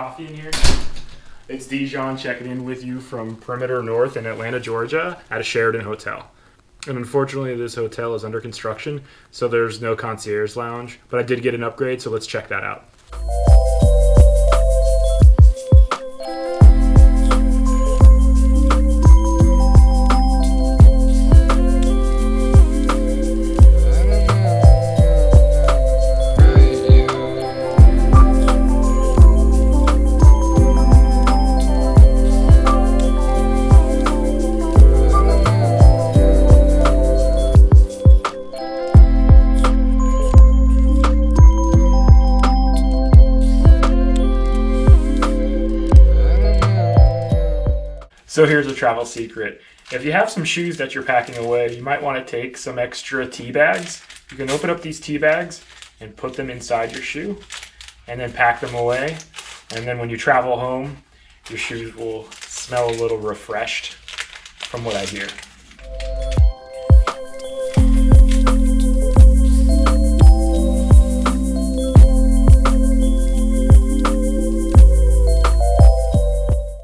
coffee in here. It's DeJohn checking in with you from Perimeter North in Atlanta, Georgia at a Sheraton hotel. And unfortunately, this hotel is under construction, so there's no concierge lounge, but I did get an upgrade, so let's check that out. So here's a travel secret. If you have some shoes that you're packing away, you might want to take some extra tea bags. You can open up these tea bags and put them inside your shoe and then pack them away. And then when you travel home, your shoes will smell a little refreshed, from what I hear.